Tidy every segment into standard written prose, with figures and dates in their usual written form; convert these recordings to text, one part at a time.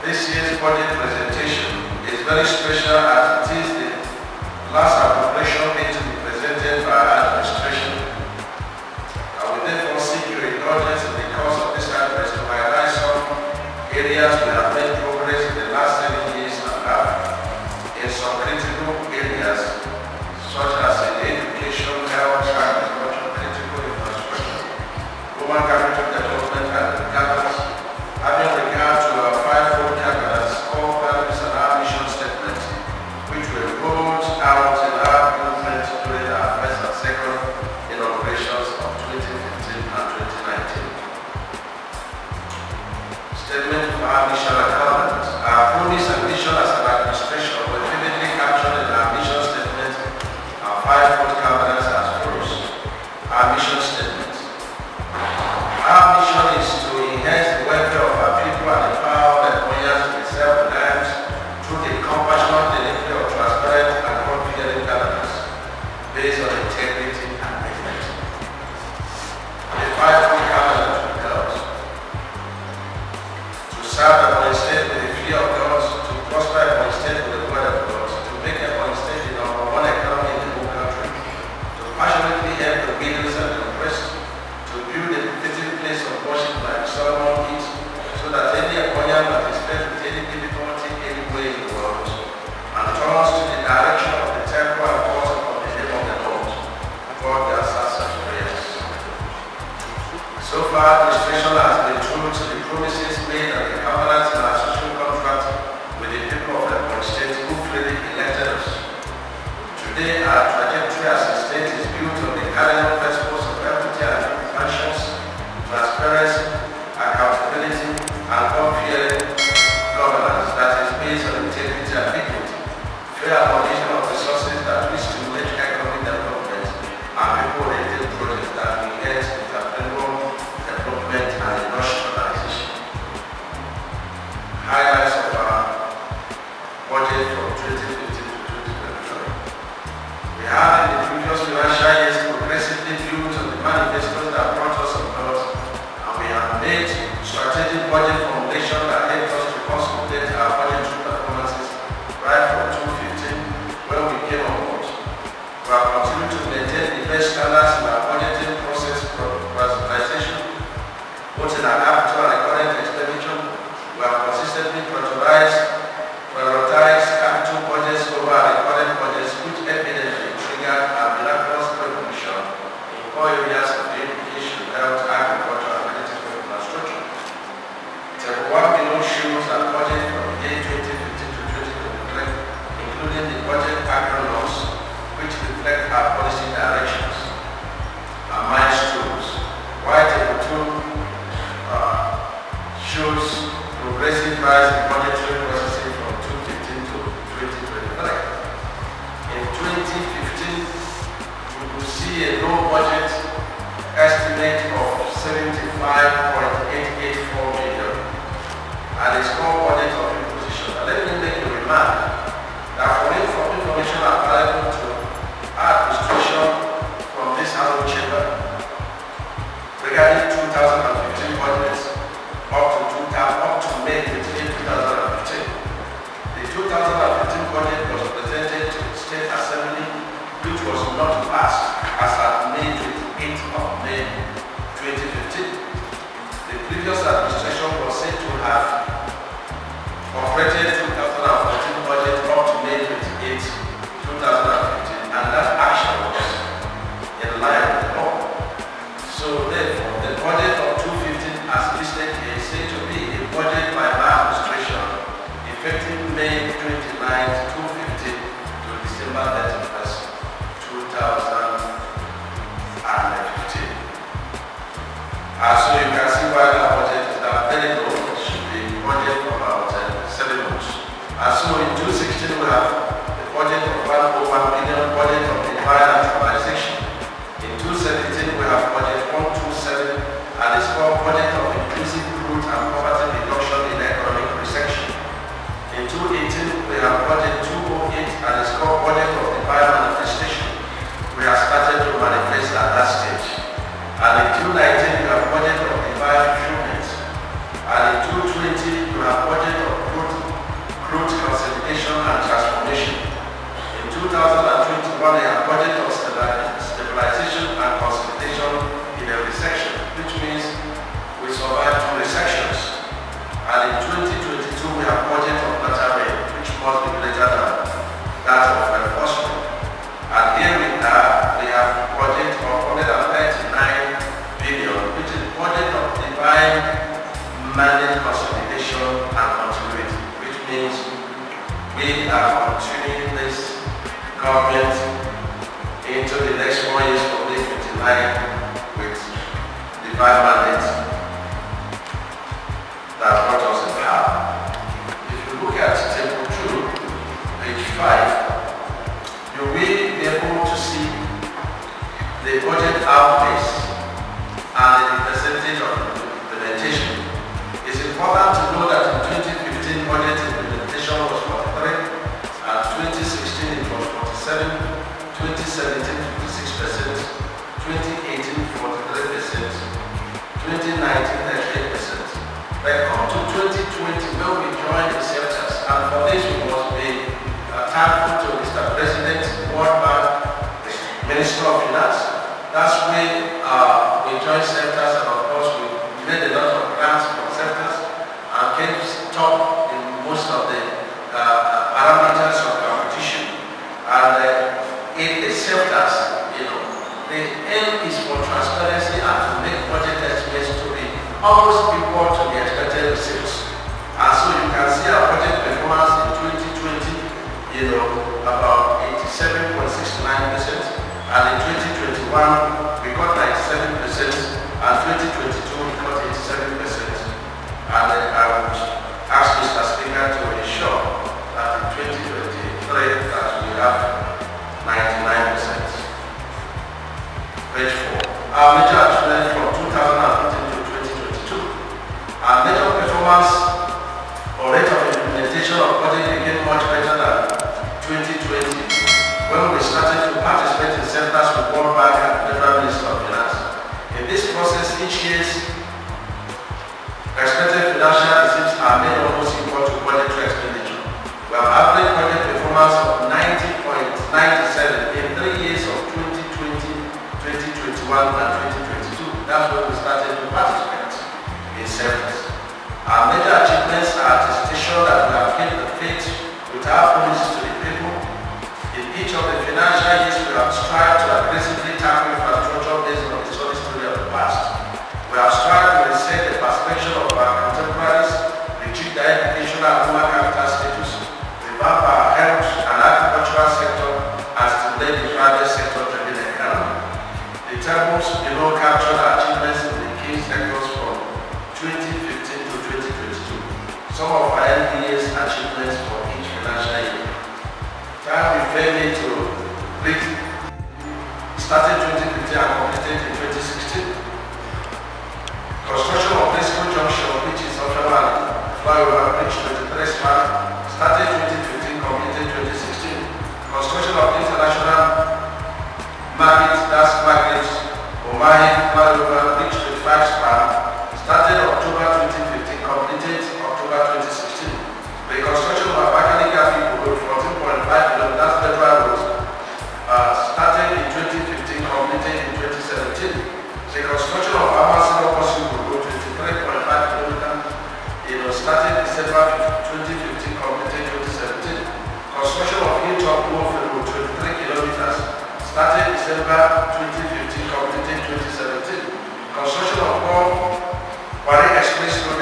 This year's budget presentation is very special as it is the last appropriation to be presented by our administration. I will therefore seek your indulgence in the course of this address to highlight some areas we have made progress in the last 7 years and a half in some critical areas such as in education, health, agriculture, critical infrastructure, human capital development and governance, having regard to our 5-fold cabinets, core values and our mission statements, which were rolled out in our movement during our first and second inaugurations of 2015 and 2019. Statement of our mission and governance. Our promise and mission as an administration were vividly captured in our mission statement, our 5-fold cabinets as follows. Our mission statement. Our mission is to enhance the welfare of our people and empower the Ebonyans to be self-reliant through the compassionate delivery of transparent and God-fearing governance based on integrity and merit. The 5-fold cabinet will help to serve Ebonyi State with the fear of God, to prosper Ebonyi State with the word of God, to make Ebonyi State the #1 economy in the whole country, to passionately help the widows and the oppressed, to build a fitting place of worship like Solomon did, so that any Ebonyian that is faced with any difficulty anywhere in the world and turns to the direction of the temple and calls upon the name of the Lord, God will answer such prayers. So far, administration has been true to the promises made and the covenants and our social contract with the people of Ebonyi State who freely elected us. Today, our trajectory as a state is built on the cardinal principles of equity and conscience, transparency, accountability, and God-fearing governance that is based on integrity and dignity, fair allocation of resources that will stimulate economic development, and people-oriented projects that will enhance entrepreneurial development and industrialization. Highlights of our budget from 2015 to 2023. We have in the previous financial years progressively built on the manifestos that brought us on board, and we have made strategic budget formulation that helped us to consolidate our budgetary performances right from 2015 when we came on board. We have continued to maintain the best standards in our budgeting process prioritization, both in our capital and current expenditure. We have consistently prioritized capital budgets over our recorded budgets, which evidently triggered our miraculous revolution in all areas of education, health, agriculture, and critical infrastructure. Table 1 below shows our budget from the year 2015 to 2023, including the budget acronyms, which reflect our policy directions, our milestones. While table 2 shows progressive rise in budgetary processing from 2015 to 2023. In 2015, we will see a low budget estimate of 75.884 million and a small budget of imposition. Now, let me make a remark that for information available to our administration from this annual chamber regarding 2015 budgets up to May 15, 2015. The 2015 budget was presented to the State Assembly, which was not passed as at May 28th of May 2015. consolidation and continuity, which means we are continuing this government into the next 4 years from the 29 with the 5 mandates that brought us in power. If you look at table 2, page 5, you will be able to see the budget outlays and the percentage of implementation. It's important to know that in 2015 budget implementation was 43, and 2016 it was 47, 2017 56%, 2018 43%, 2019 38%. But come to 2020 when we joined the sectors, and for this we must be thankful to Mr. President, World Bank, the Minister of Finance. That's when we joined sectors, and of course we made a lot of grants for sectors and came top in most of the parameters of competition. And in the sectors, the aim is for transparency and to make budget estimates to be almost equal to the expected receipts. And so you can see our budget performance in 2020, about 87.69%, and in 2021 we got 97%, and 2022 we got 87%. And I would ask Mr. Speaker to ensure that in 2023 that we have 99%. Page 4. Our major achievements from 2015 to 2022. Our major performance or rate of implementation of budget became much better than 2020 when we started to participate in centers with World Bank and Federal Minister of Finance. In this process, each year's expected financial receipts are made almost equal to budgetary expenditure. We have average budget performance of 90.97 in 3 years of 2020, 2021 and 2022. That's when we started to participate in service. Our major achievements are to ensure that we have kept the faith with our promises to the people. In each of the financial years, we have strived to aggressively tackle infrastructure based on the solid story of the past. We have strived to reset the perception of our contemporaries, retrieve their educational and human capital status, revamp our health and agricultural sector, and stimulate the private sector-driven economy. The tables below capture the achievements in the key sectors from 2015 to 2022. Some of our NDA's achievements for each financial year. Time refer me to read started 2015 and completed in 2016. Construction of Lesco Junction, which is Ottawa flyover bridge 23 span, started 2015, completed 2016. Construction of international market, that's market Umahi flyover bridge 25 span, started October 2015, completed October 2016. Reconstruction of Abakani Road 14.5 kilometers federal road started in 2015, completed in 2017. The construction of Amasino Road 23.5 kilometers, started December 2015, completed 2017. Construction of Hilltop Road 23 kilometers, started December 2015, completed 2017. Construction of Wari Express Road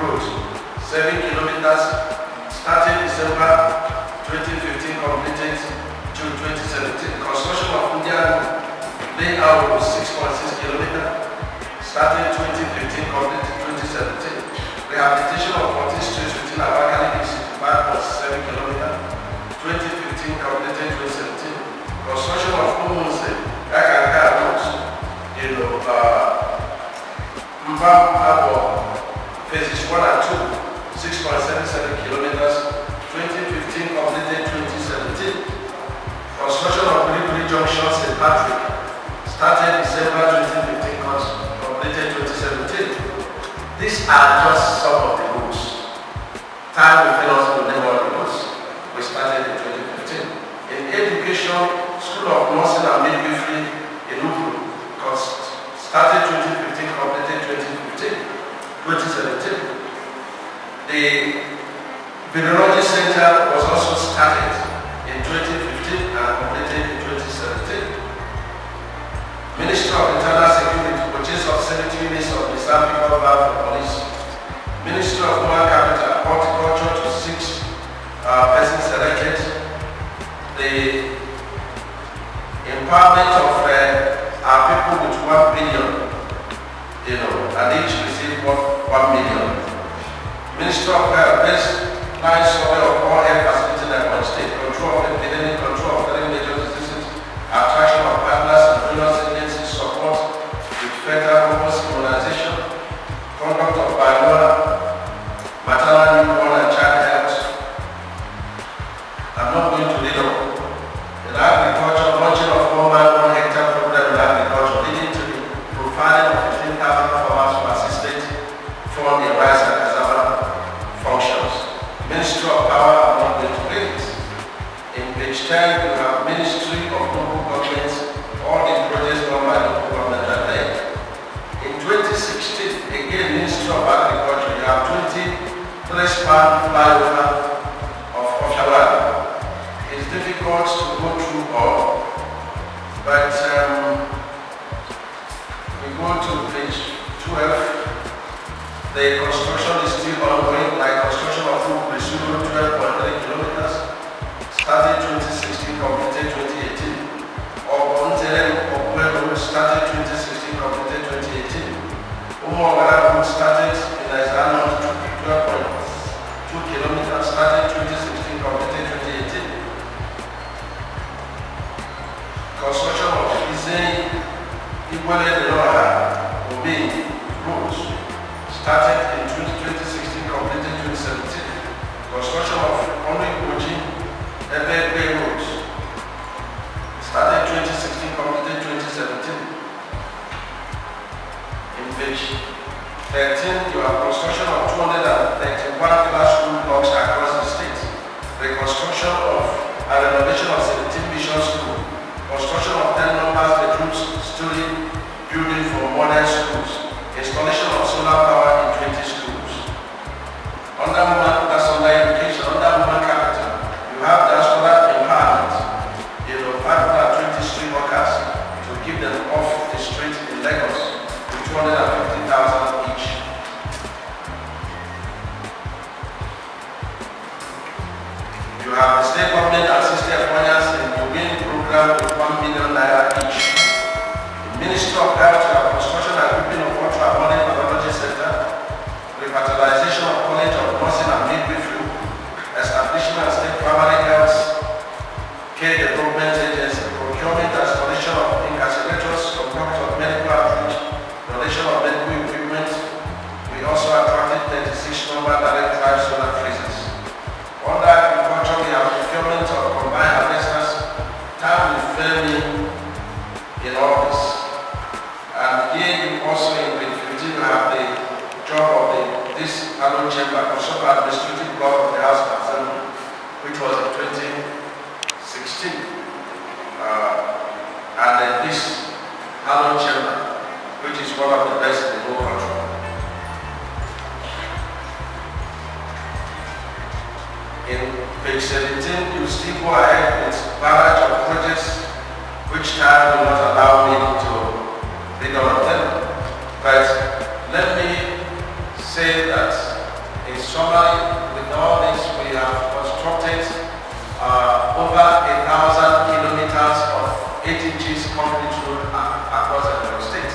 Road 7 kilometers, started December 2015, completed June 2017. Construction of Indian layout 6.6 kilometers, started 2015, completed 2017. Rehabilitation of 14 streets within Abakani 5.7 kilometers, 2015, completed 2017. Construction of Nweze, MBAM phases 1 and 2, 6.77 kilometers, 2015, completed 2017. Construction of Umahi Junction St. Patrick, started December 2015, completed 2017. These are just some of the rules. Time will fail us to name all the rules. We started in 2015. In education, School of Nursing and Midwifery in Umahi started 2015, completed 2017. The Virology Center was also started in 2015 and completed in 2017. Ministry of Internal Security purchase of 70 units of the Islamic Power for police Ministry of Human Capital, Horticulture to 6 persons elected. The empowerment of our people with 1 billion, and each receive 1 million. Ministry of Health, baseline survey of all health facilities in Ebonyi State, control of epidemic, control of 3 major diseases, attraction of partners and donors agencies, support with federal purpose immunization, conduct of biology, maternal, newborn and child health. I'm not going to read all. In agriculture, launching of 1 man 1 hectare program in agriculture, leading to the profiling of 15,000 farmers who assisted from the rice and cassava functions. Ministry of Power, I'm not going to read it. In page 10, you have Ministry of Local Government, all the projects done by local government are there. In 2016, again, Ministry of Agriculture, you have 23-span flyover of Oshawara. It's difficult to go through all, but we go to page 12. The construction is still ongoing, like construction of Food Brisuru, 12.3 kilometers, started 2016, completed 2018. Onzere Road started 2016, completed 2018. Umahi Road started in Nigeria, 12.2 kilometers, started 2016, completed 2018. Construction of Izeni, Ibole Umahi roads started in 2016, completed 2017. Construction of Ebonyi roads started 2016, completed 2017. In page 13, you have construction of 231 classroom blocks across the state. Reconstruction of and renovation of 17 mission schools. Construction of 10 numbers bedrooms story building for modern schools. Installation of solar power in 20 schools. Under woman, that's under education, under woman capital, you have diaspora empowerment. 520 street workers to keep them off the street in Lagos with 250,000 each. You have the state government assisted employers in the WIN program with 1 million naira each. The Ministry of Health, you have construction and equipping of ultra-modern pathology center, revitalization of College of Nursing and Midwifery, establishment of state primary health care development agency, procurement and installation of incarcerators, conduct of medical outreach, donation of medical equipment. We also attracted 36 number direct drive solar freezers. Under agriculture, we have procurement of combined harvesters, time with Femi in office. And here you also in page 15 you have the job of this Alon Chamber, also administrative block of the House of Assembly, which was in 2016. And then this Alon Chamber, which is one of the best in the whole country. In page 17, you still go ahead with barrage of projects, which time will not allow me to read all of them. But let me say that in summary, with all this, we have constructed over 1,000 kilometers of 8 inches concrete road across the state.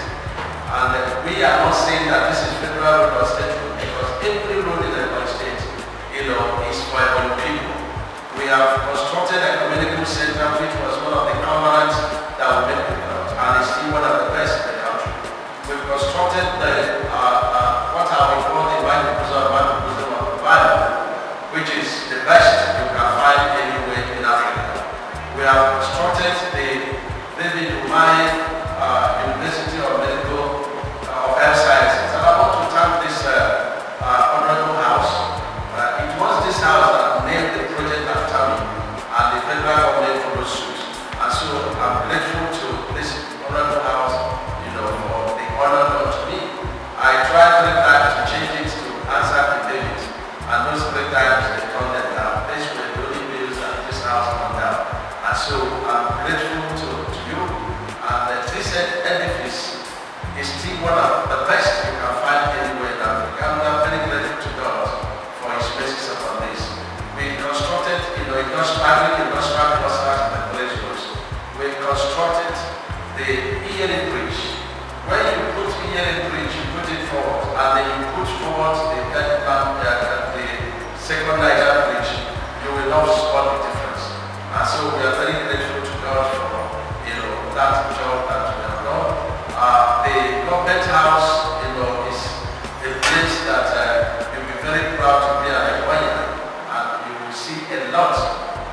And we are not saying that this is federal road or state road, because every road in the state, is for Ebonyi people. We have constructed a community center, which was one of the covenants that we made with God, and is still one of the best in the country. We've constructed the what I would call the Bible, which is the best you can find anywhere in Africa. We have constructed the Umahi University of Medical Health Sciences. And I want to thank this honorable house. It was this house that named the project after me, and the federal government followed suit. And so I'm grateful to this honorable house, for the honor done to me. to be an Ebonyi, and you will see a lot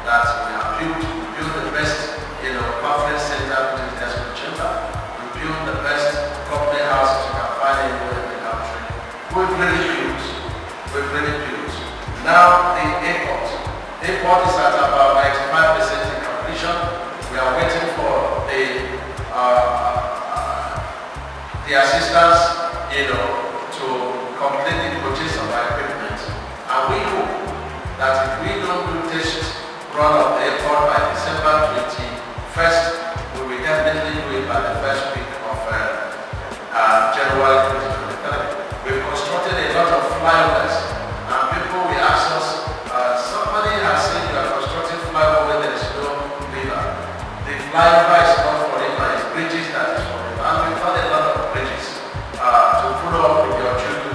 that we have built. We build the best, conference center, which is the Expo Chamber. We build the best company houses you can find anywhere in the country. We've really built. Now the airport. The airport is at about 95% in completion. We are waiting for the assistance, to complete the purchase of our equipment. And we hope that if we don't do test run of the airport by December 21st, we will definitely do it by the first week of January 2023. We've constructed a lot of flyovers, and people will ask us, somebody has said you are constructing flyover where there is no river. The flyover is not for river, it's bridges that is for river. And we've done a lot of bridges to follow up with your children,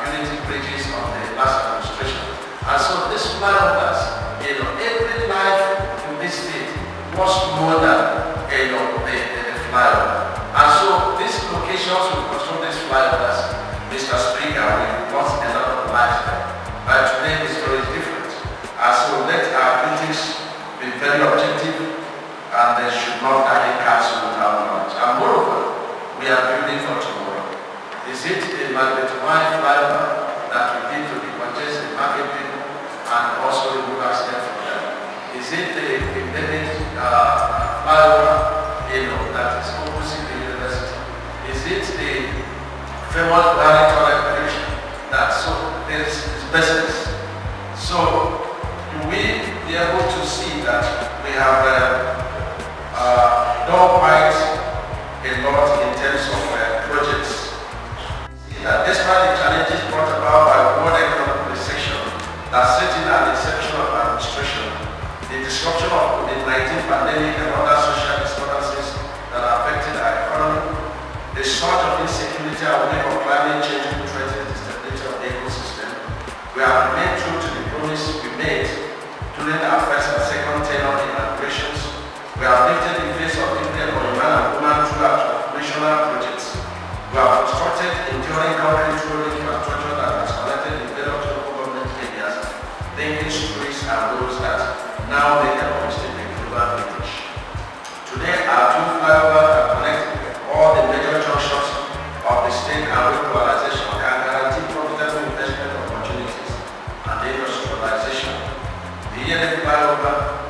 unity bridges of the last administration. And so this flyovers, every life in this state was more than the flyover. And so these locations will construct these flyovers, Mr. Speaker, we lost a lot of lives there. But today the story is different. And so let our duties be very objective, and they should not carry counsel without knowledge. And moreover, we are building for tomorrow. Is it a magnetized flyover that we need to decongest the market people and also remove accident from them? Is it a embedded flyover that is opposite the university? Is it the famous Valley Toilet Connection that there is business? So we be able to see that we have done quite a lot in terms of projects. That despite the challenges brought about by world economic recession that set in at the inception of administration, the disruption of COVID-19 pandemic and other social disturbances that affected our economy, the surge of insecurity away from climate change who threatened the stability of the ecosystem, we have remained true to the promise we made during our first and second tenure inaugurations. We have lifted the face of Engr for man and woman through our transformational projects. We have constructed enduring concrete road infrastructure that has connected the various local government areas, linking streets and roads that now make Ebonyi State a global village. Today, our two flyovers that connect all the major junctions of the state and ruralization can guarantee profitable investment opportunities and industrialization. The yearly flyover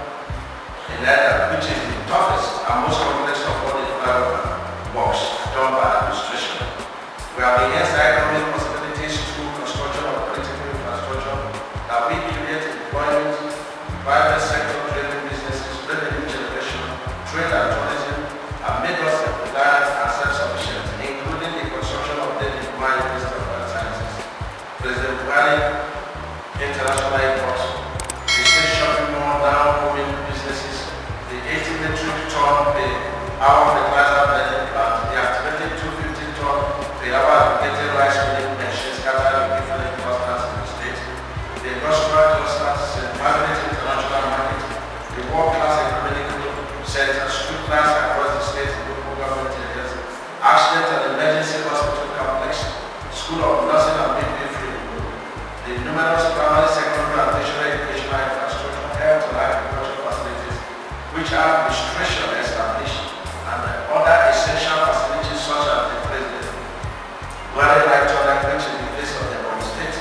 in Engr, which is the toughest and most complex of all the flyover works done by administration. We have enhanced economic possibilities through construction of critical infrastructure that we create employment, private sector driven businesses, revenue generation, trade and tourism, and made us reliant and self-sufficient, including the construction of the Umahi Minister of Sciences, President Umahi International Airport, the state shopping mall, now moving businesses, the 80 metric ton per hour fertilizer blending plant, the activated 250 ton per hour aggregated rice milling machines scattered in different clusters in the state, the industrial clusters, St. Margaret International Market, the world-class economic center, street lights across the state and local government areas, accident and emergency hospital complex, school of nursing and midwifery, the numerous primary, secondary and tertiary educational infrastructure, health and agricultural facilities, which are administration established, and other essential facilities such as the president, very like to which in the face of the Ebonyi State,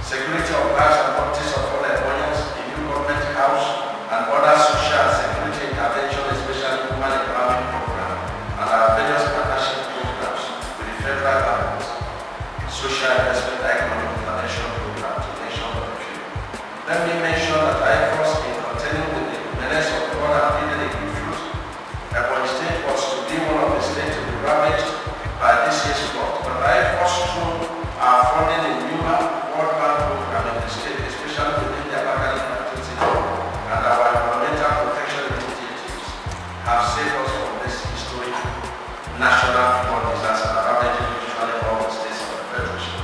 security of lives and properties of all Ebonyans, the new government house, and other social and security intervention, especially human empowerment program, and our various partnership programs with the federal government, social investment economic intervention program to nation of the future. Let me mention that I first in containing with the menace of God and feeding a good fruit, Ebonyi State was to be one of the states to be ravaged by this year's flood, but I first through our funding in newer World Bank program in the state, especially within the Abakari Facility, and our environmental protection initiatives have saved us from this historic national flood disaster ravaging usually all the states of the Federation.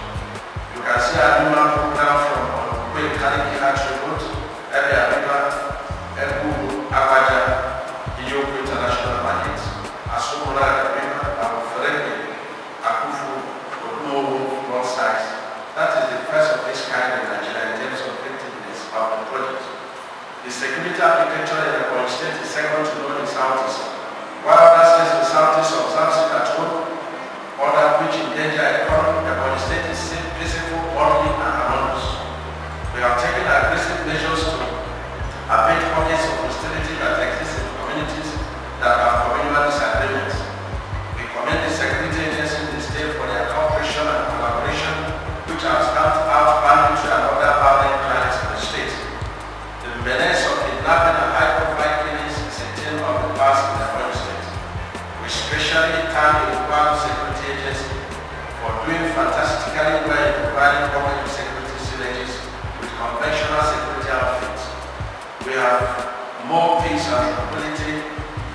and tranquility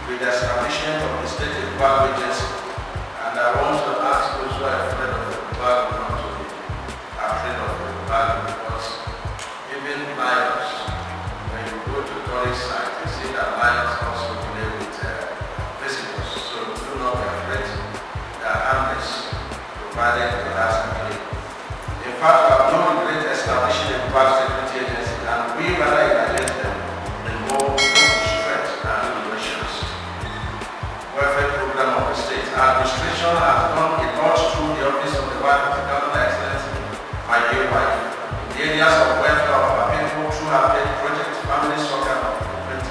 with the establishment of the State Embargo Agency. And I want to ask those who are afraid of the embargo not to be afraid of the embargo, because even lions, when you go to tourist sites, you see that lions also play with visitors. So do not be afraid. They are harmless, provided they are security. In fact, we have no regret establishing a vast security agency, and we rather evaluate them in more strength and regulations. Welfare program of the state. Administration has done a lot through the office of the wife of the Governor Excellency, my dear wife. In the areas of welfare of our people through her paid project, family soccer and development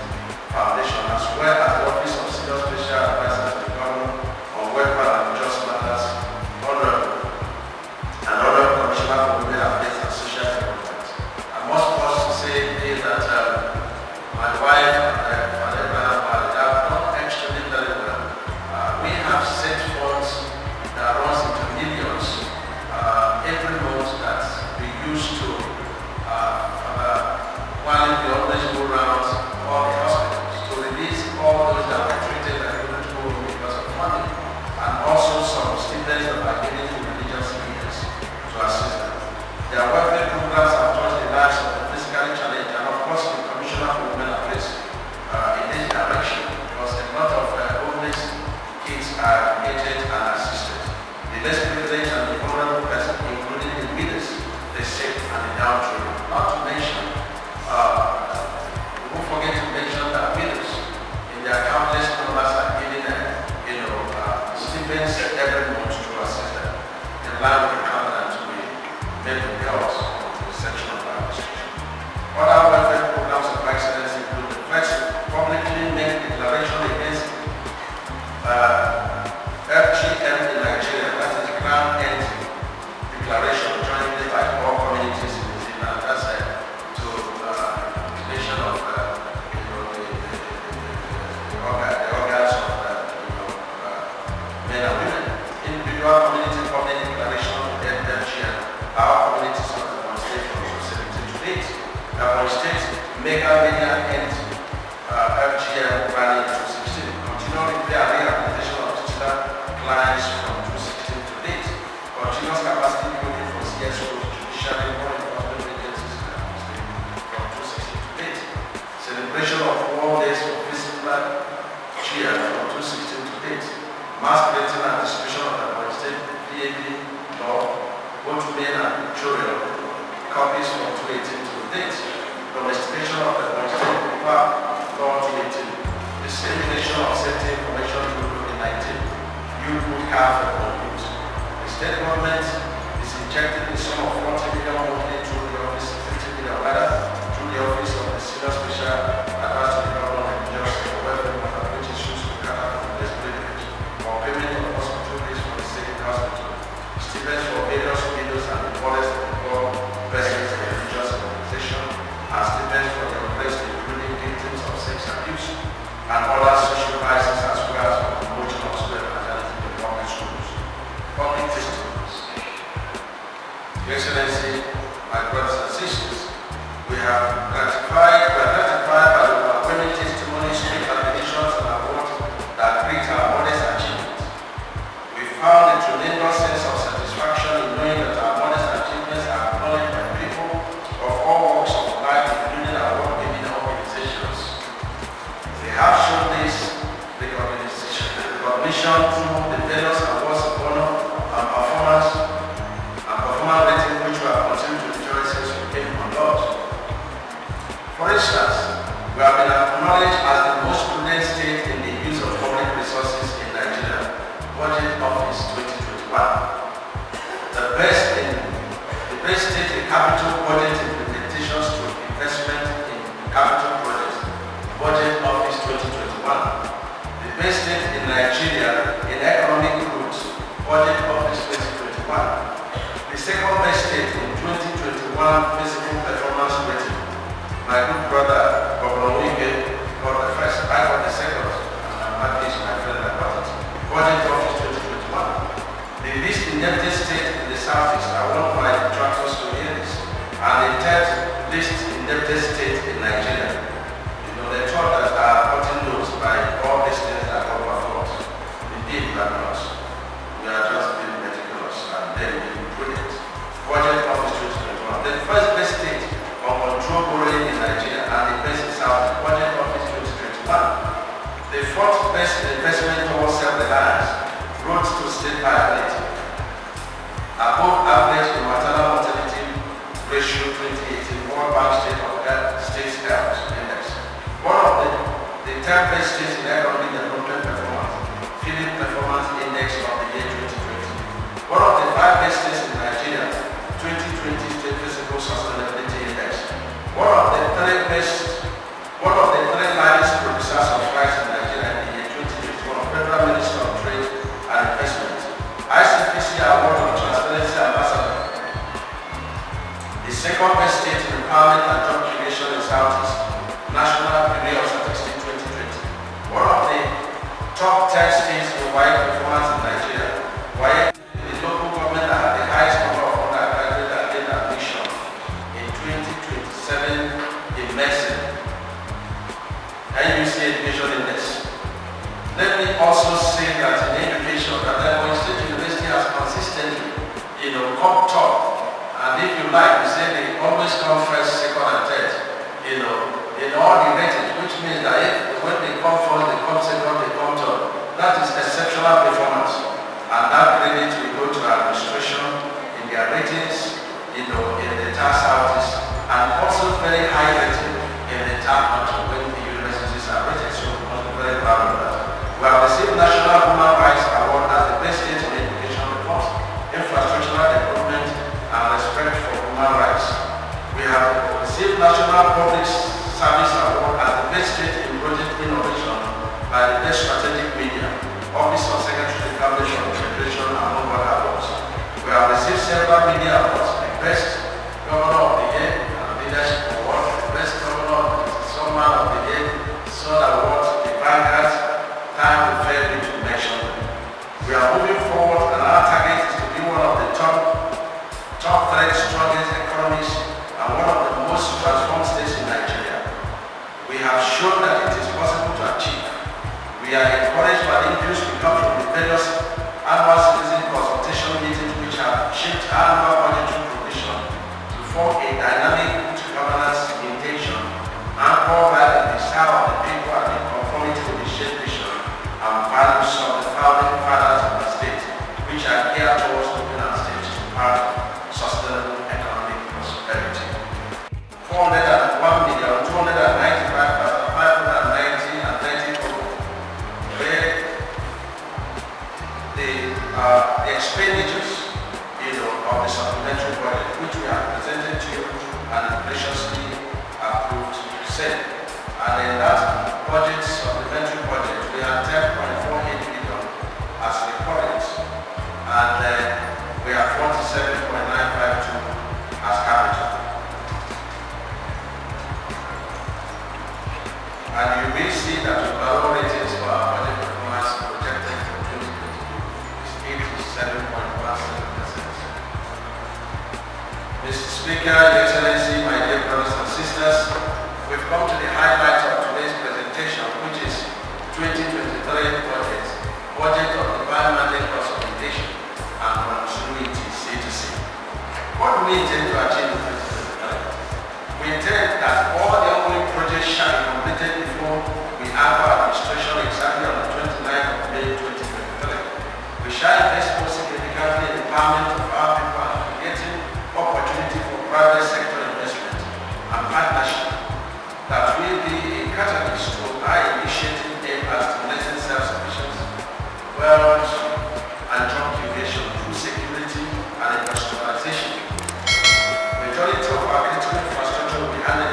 foundation, as well as the office of senior special advisor to the governor on welfare and just matters, and other commissioner for women affairs and social development. I must also say is that my wife and Father have done extremely very well. We have set funds that runs into millions every month that we use to while we always go around all the hospitals to release all those that were treated that couldn't go home because of money, and also some students that are getting to religious leaders to assist them. Their welfare programs have touched the lives of the physically challenged, and of course the Commissioner for Women Affairs in this direction, because a lot of homeless kids are engaged and assisted. The less privileged and the vulnerable person, including the widows, the sick and the downtrodden. Not to mention, we won't forget to mention that widows in their countless numbers are giving stipends every month to assist them in line with the covenant we made with God of the section of administration. Other welfare programs of excellence include the first publicly made declaration against FGM in Nigeria, that is the Grand End Declaration jointly by all communities in New Zealand. That's to declaration of the organs of men and women. Individual community public declaration of the FGM, our communities of the Ebonyi State from 2017 to date. Ebonyi State mega media end FGM running in 2016. Continual repair and rehabilitation of digital clients from 2016 to date. Continuous capacity building for CSO, judiciary, law enforcement agencies in Ebonyi State from 2016 to date. Celebration of 4 days of physical cheer from 2016 to date. Mass creating and distribution of the Ebonyi State PAP law, both men and pictorial copies from 2018 to date. Domestication of the Ebonyi State paper law 2018. Dissemination of safety information through COVID-19. Youth boot camp for youth. The state government is injecting the sum of 40 million monthly through the office, 50 million rather, through the office of the senior special advisor to the governor and justice for welfare matter, which is used to cater for less privilege, or payment of hospital fees for the state hospital, stipends for various widows and the poorest of the poor persons in religious organization, and stipends for the oppressed, including victims of sex abuse and other social vices, as well as for the promotion of school evangelism in public schools. Public testimonies. Your Excellency, my brothers and sisters, we are gratified by the overwhelming testimonies, recognitions, and awards that greet our modest achievements. We found a tremendous sense of satisfaction in knowing that our modest achievements are acknowledged by people of all walks of life, including our work-giving organizations. They have shown this recognition through the various awards of honor and performance rating, which we have continued to enjoy since we came on board. For instance, we have been acknowledged as the most prudent state in the use of public resources in Nigeria, Budget Office 2021. The best state in capital budget implementations to investment in capital projects, Budget Office 2021. The best state in Nigeria in economic growth, Budget Office 2021. The second best state in 2021 physical performance rating. My good brother, Governor Engr, got the first, I got the second, and I'm happy to my friend I got it. Budget Office 2021. The least indebted state in the Southeast, I want my detractors to hear this, and the third least indebted state in Nigeria. You know, they thought that Budget Office 2021. The first best state on control borrowing in Nigeria and the best in South Budget Office 2021. The fourth best investment towards self-reliance, roads to state viability. Above average in maternal mortality ratio 2018, World Bank State Health Index. One of the 10 best states in economic development performance, Philip Performance Index of the year 2020. One of the 5 best states in Nigeria, 2020 State Physical Sustainability Index. One of the 3 largest producers of rice in Nigeria in the year 2021, Federal Minister of Trade and Investment. ICPC Award of Transparency Ambassador. The second best state in empowerment and job creation in Southeast, National Bureau of Statistics 2020. One of the top 10 states in WAEC performance in Nigeria. WAEC is the local government that had the highest number of undergraduate and gained admission in 2027 in medicine. NUC Education Index. Let me also say that in education, that Ebonyi State University has consistently, come top. And if you like, we say they always come first, second, and third, in all the ratings, which means that when they come first, they come second, they come third. That is exceptional performance. And that credit will go to administration in their ratings, in the entire Southeast, and also very high rating in the entire country when the universities are rated. So we must be very proud of that. We have received National Human Rights Award as the best state in education reforms, infrastructural development, and respect for human rights. We have received National Public Service Award as the best state in project innovation by the best strategic media, Office of Secretary Foundation of Federation, among other awards. We have received several media awards, the best Governor of the Year and Leadership Award, the best Governor of the Summer of the Year, Sun Award, the Vanguard. Time will fail me to mention them. We are moving forward, and our target is to be one of the top 3 strongest economies and one of the most transformed states in Nigeria. We have shown that it is possible to achieve. We are encouraged by the inputs we come from the various annual citizen consultation meetings which have shaped our budgetary provision to form a dynamic governance intention anchored by the desire of the people and in conformity with the shared vision and values of the founding fathers of the state, which are geared towards moving our state to part of sustainable economic prosperity. 491,295,590 where the expenditures of the supplementary budget, which we have presented to you and graciously approved Senate. And in that budget, supplementary budget, we have 10.48 billion as recurrent, and we have 47.952 as capital. And you will see that the overall ratings for our budget performance projected for 2022 is 87.17%. Mr. Speaker, Your Excellency, my dear brothers and sisters, we've come to the highlight of today's presentation, which is 2023 budget of the Biomedical Consolidation and Continuity C2C. What do we intend to achieve in 2023? We intend that all the ongoing projects shall be completed before we have our administration exactly on the 29th of May 2023. We shall invest more significantly in the empowerment of our people and creating opportunity for private sector investment and partnership that will be a catalyst to our initiative aimed at stimulating self-sufficiency, wealth, and job creation through security and industrialization. Majority of our critical infrastructure will be handled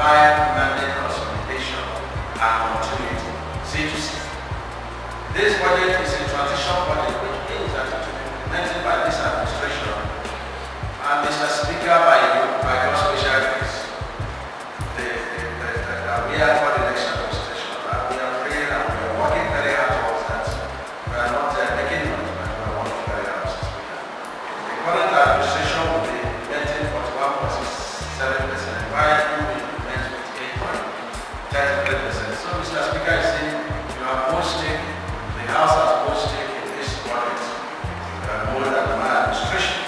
five-mandate consolidation and continuity. C2C. This budget is a transition budget which aims at implemented by this administration and Mr. Speaker by you, by your special grace. We are for the next administration and we are praying and we are working very hard towards that. We are not making money, but we are working very hard, Mr. Speaker. The current administration will be implementing 41.7%, while you will implement 58.33%. So, Mr. Speaker, I see you have more stake, the House has more stake in this budget, more than my administration.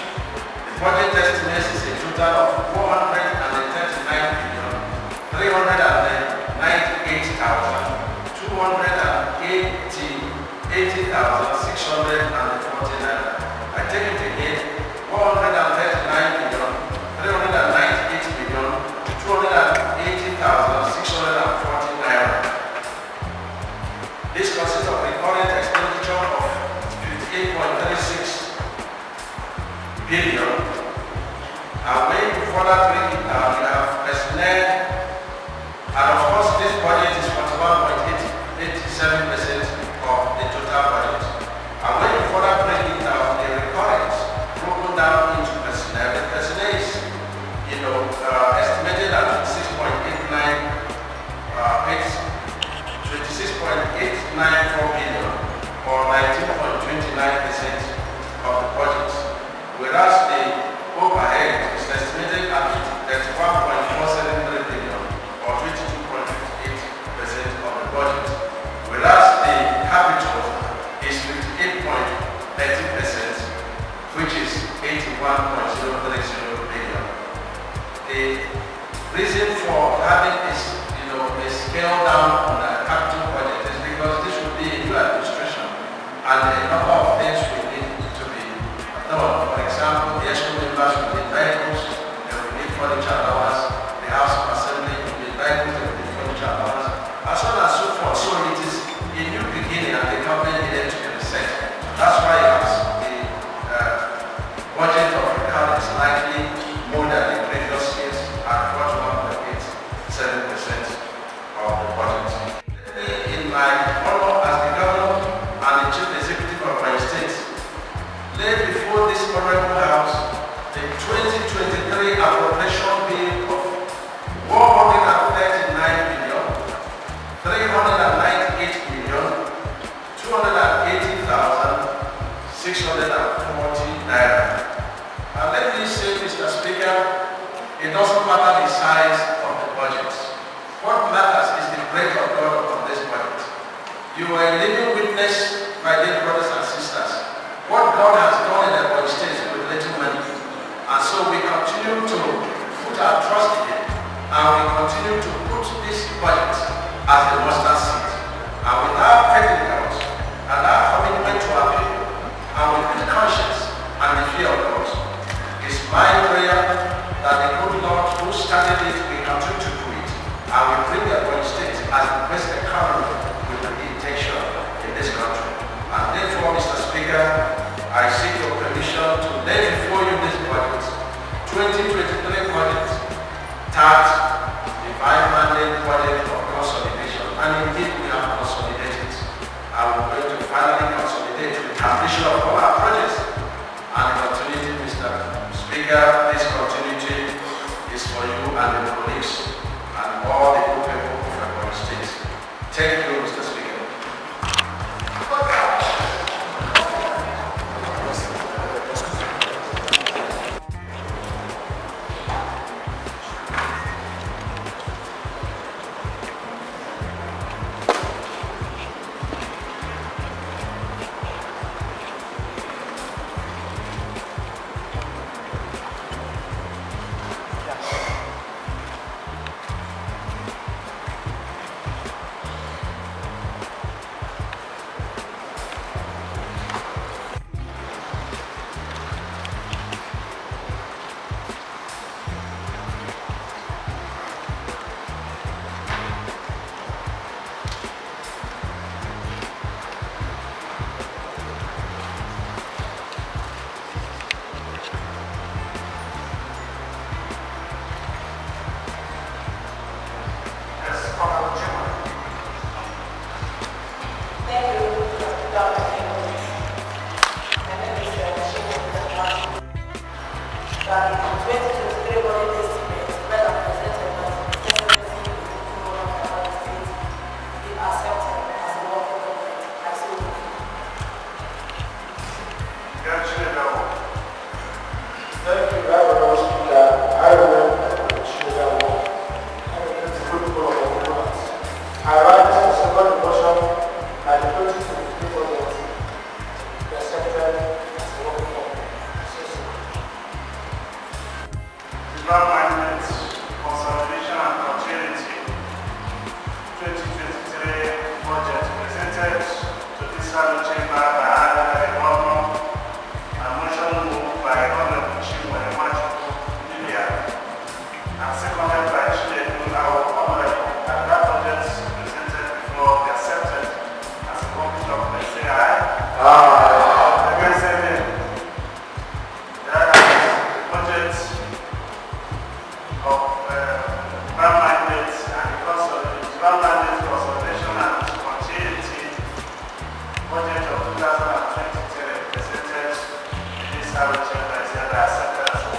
The budget estimates is a total of 439,280,640 naira. I take it again, 439,280,640 naira. This consists of the current expenditure of 58.36 billion. And when you further break it down, you have personnel, and of course this budget is 41.87% of the total budget. And when you further break it down, the recurrent broken down into personnel, the personnel is estimated at 26.894 billion or 19.29% of the budget, whereas the overhead is estimated at 31.473 billion or 22.58% of the budget, whereas the capital is 58.30%, which is 81.030 billion. The reason for having this, a scale down on the capital budget is because this will be a new administration and a number of things will need to be done. For example, the ESCO members will need vehicles, they will need furniture allowance, the House of Assembly will need vehicles, they will need furniture allowance, and so on and so forth. So it is a new beginning and the government needed to be reset. That's why the budget of the county is likely more than the previous years at 41.87% of the budget. In my honor as the governor and the chief executive of my state, lay before this honorable house the 2023 appropriation bill of 139,308,280,640 naira. And let me say, Mr. Speaker, it doesn't matter the size of the budget. What matters is the breath of God upon this budget. You are a living witness, my dear brothers and sisters, what God has done in the Ebonyi State with little money. And so we continue to put our trust in Him, and we continue to put this budget as a mustard seed. And with our faith in God, and our commitment to our people, and with good conscience and the fear of God, it's my prayer that the good Lord who started it will continue to do it, and will bring the Ebonyi State as the best economy with the intention in this country. And therefore, Mr. Speaker, I seek your permission to lay before you this budget, 2023 budget, tax, the five-mandate budget of consolidation, and indeed we have consolidated. And we're going to finally consolidate the completion of all our projects and continuity, Mr. Speaker. This continuity is for you and the colleagues and all the good people of Ebonyi State. Thank you, Mr. Speaker. that in 2023 budget estimate, where the presented as extensively in the state, be accepted as a local government. I so move. Thank you very much, Speaker. I will Sugar Walk. I write the second motion that the 2023 budget be accepted as a local government. Development, consolidation and continuity 2023 budget presented to this chamber by the governor and motion moved by Honorable Chief Media and seconded by Chief Honorable that budget presented before be accepted as a complete document. Say aye. Against any. The budget of mandates and mandate consolidation and continuity budget of 2023 presented in this chamber is accepted as